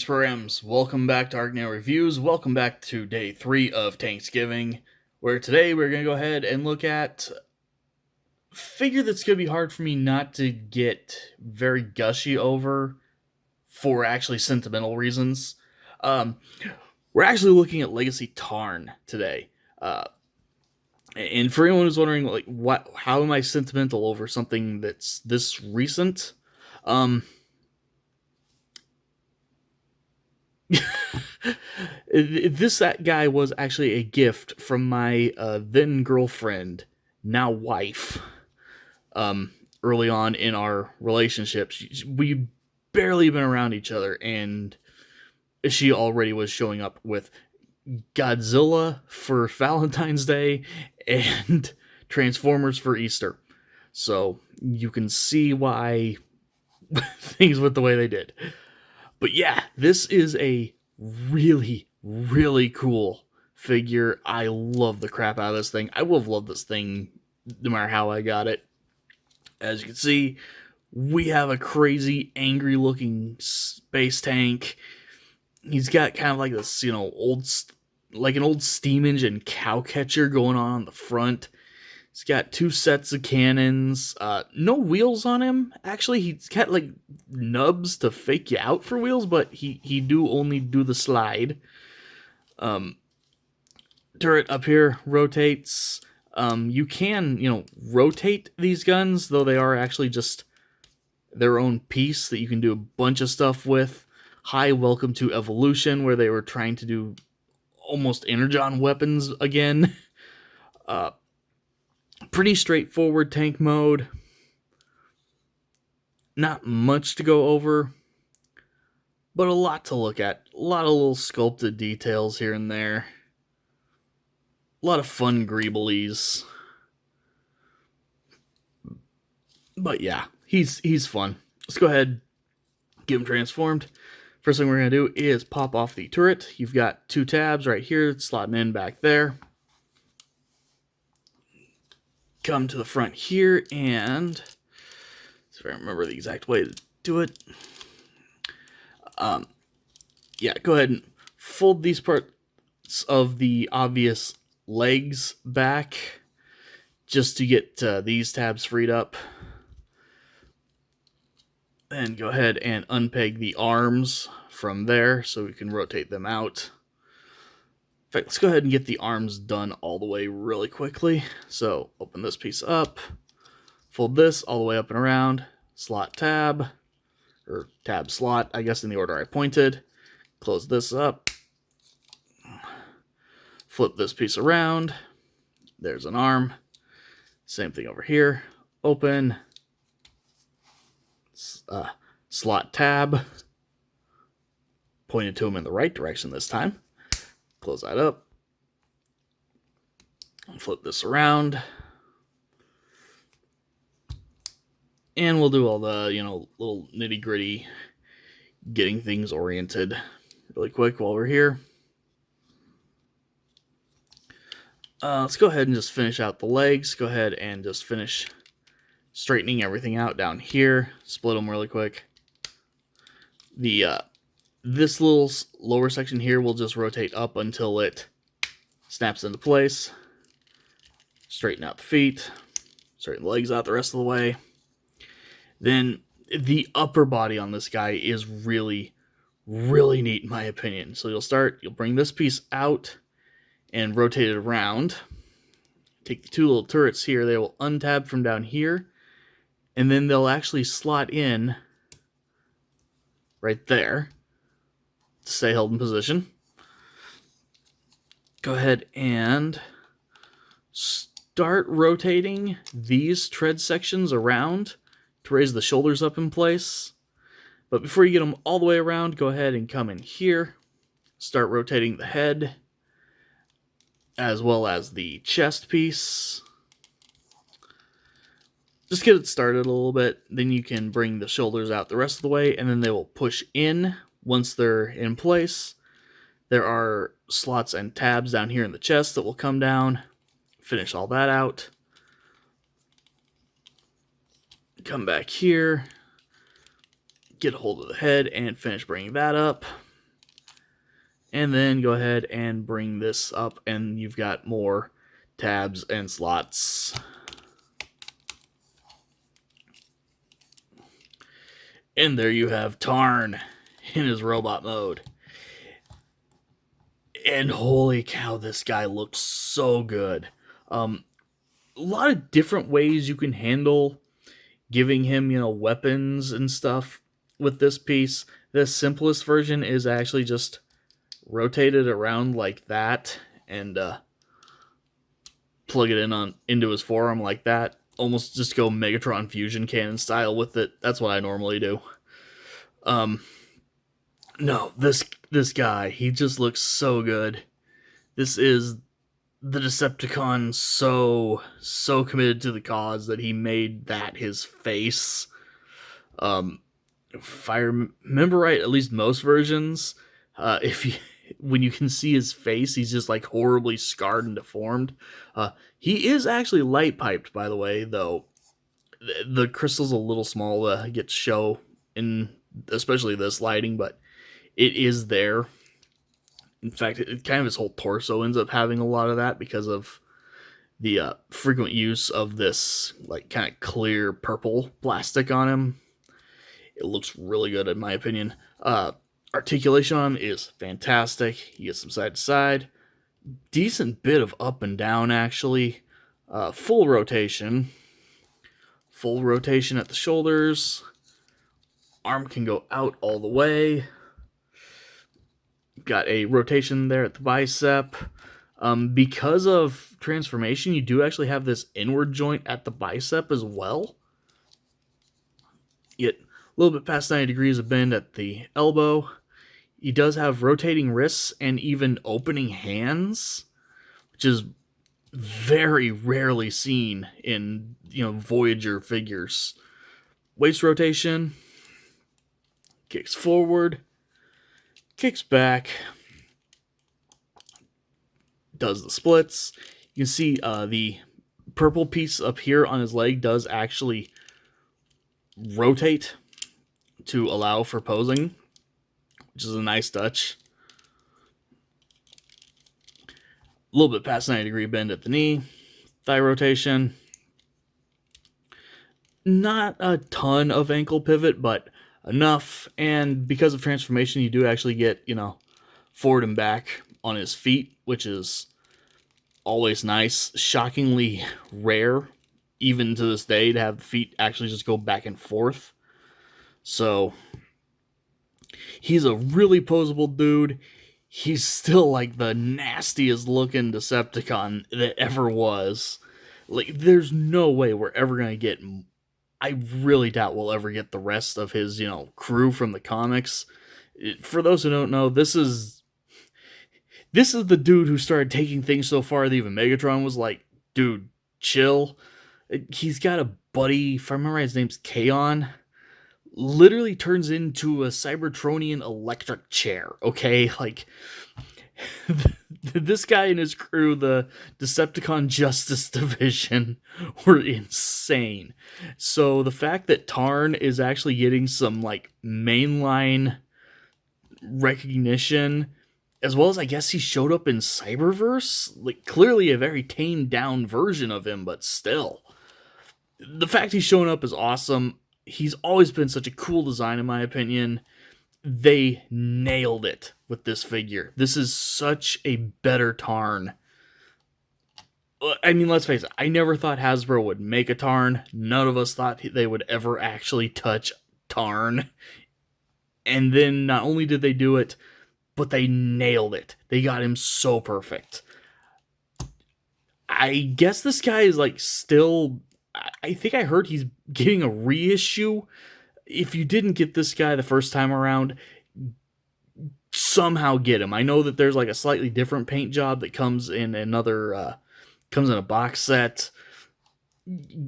Greetings, Params. Welcome back to ArcNeo Reviews. Welcome back to day 3 of Thanksgiving, where today we're going to go ahead and look at a figure that's going to be hard for me not to get very gushy over for actually sentimental reasons. Um, we're actually looking at Legacy Tarn today. And for anyone who's wondering, how am I sentimental over something that's this recent? Um, that guy was actually a gift from my then girlfriend, now wife. Early on in our relationship, we barely been around each other, and she already was showing up with Godzilla for Valentine's Day and Transformers for Easter. So you can see why things went the way they did. But yeah, this is a really, really cool figure. I love the crap out of this thing. I will have loved this thing no matter how I got it. As you can see, we have a crazy, angry looking space tank. He's got kind of like this, like an old steam engine cow catcher going on the front. He's got 2 sets of cannons. No wheels on him. Actually, he's got like nubs to fake you out for wheels, but he do only do the slide. Turret up here rotates. You can, rotate these guns, though they are actually just their own piece that you can do a bunch of stuff with. Hi, welcome to Evolution, where they were trying to do almost energon weapons again. Pretty straightforward tank mode. Not much to go over, but a lot to look at. A lot of little sculpted details here and there. A lot of fun greeblies. But yeah, he's fun. Let's go ahead, get him transformed. First thing we're going to do is pop off the turret. You've got 2 tabs right here, slotting in back there. Come to the front here, and see if I remember the exact way to do it. Yeah, go ahead and fold these parts of the obvious legs back just to get these tabs freed up. Then go ahead and unpeg the arms from there so we can rotate them out. In fact, let's go ahead and get the arms done all the way really quickly. So open this piece up, fold this all the way up and around, slot tab, or tab slot, I guess in the order I pointed. Close this up, flip this piece around, there's an arm. Same thing over here, open, slot tab, pointed to them in the right direction this time. Close that up, flip this around, and we'll do all the, little nitty gritty getting things oriented really quick while we're here. Let's go ahead and just finish out the legs. Go ahead and just finish straightening everything out down here. Split them really quick. This little lower section here will just rotate up until it snaps into place. Straighten out the feet. Straighten the legs out the rest of the way. Then the upper body on this guy is really, really neat in my opinion. So you'll bring this piece out and rotate it around. Take the 2 little turrets here. They will untab from down here. And then they'll actually slot in right there. Stay held in position. Go ahead and start rotating these tread sections around to raise the shoulders up in place. But before you get them all the way around, go ahead and come in here. Start rotating the head, as well as the chest piece. Just get it started a little bit. Then you can bring the shoulders out the rest of the way, and then they will push in once they're in place. There are slots and tabs down here in the chest that will come down. Finish all that out. Come back here. Get a hold of the head and finish bringing that up. And then go ahead and bring this up, and you've got more tabs and slots. And there you have Tarn in his robot mode. And holy cow, this guy looks so good. A lot of different ways you can handle giving him, weapons and stuff with this piece. The simplest version is actually just rotate it around like that and plug it into his forearm like that. Almost just go Megatron fusion cannon style with it. That's what I normally do. No, this guy, he just looks so good. This is the Decepticon so committed to the cause that he made that his face. If I remember right, at least most versions, when you can see his face, he's just like horribly scarred and deformed. He is actually light piped, by the way, though. The crystal's a little small to get to show in especially this lighting, but it is there. In fact, kind of his whole torso ends up having a lot of that because of the frequent use of this like kind of clear purple plastic on him. It looks really good in my opinion. Articulation on him is fantastic. He gets some side to side. Decent bit of up and down actually. Full rotation. Full rotation at the shoulders. Arm can go out all the way. Got a rotation there at the bicep. Because of transformation, you do actually have this inward joint at the bicep as well. Yet a little bit past 90 degrees of bend at the elbow. He does have rotating wrists and even opening hands, which is very rarely seen in Voyager figures. Waist rotation. Kicks forward. Kicks back. Does the splits. You can see the purple piece up here on his leg does actually rotate to allow for posing, which is a nice touch. A little bit past 90 degree bend at the knee. Thigh rotation. Not a ton of ankle pivot, but enough. And because of transformation, you do actually get, forward and back on his feet, which is always nice. Shockingly rare, even to this day, to have the feet actually just go back and forth. So he's a really posable dude. He's still like the nastiest looking Decepticon that ever was. Like, there's no way we're ever going to get... I really doubt we'll ever get the rest of his, crew from the comics. For those who don't know, this is the dude who started taking things so far that even Megatron was like, dude, chill. He's got a buddy, if I remember his name's Kaon, literally turns into a Cybertronian electric chair, okay? Like, this guy and his crew, the Decepticon Justice Division, were insane. So the fact that Tarn is actually getting some, like, mainline recognition, as well as I guess he showed up in Cyberverse, like, clearly a very tamed down version of him, but still. The fact he's showing up is awesome. He's always been such a cool design, in my opinion. They nailed it with this figure. This is such a better Tarn. I mean, let's face it, I never thought Hasbro would make a Tarn. None of us thought they would ever actually touch Tarn. And then not only did they do it, but they nailed it. They got him so perfect. I guess this guy is like still... I think I heard he's getting a reissue. If you didn't get this guy the first time around, somehow get him. I know that there's like a slightly different paint job that comes in comes in a box set.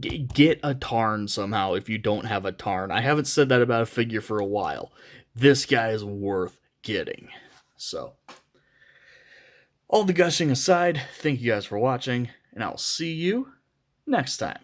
Get a Tarn somehow if you don't have a Tarn. I haven't said that about a figure for a while. This guy is worth getting. So, all the gushing aside, thank you guys for watching, and I'll see you next time.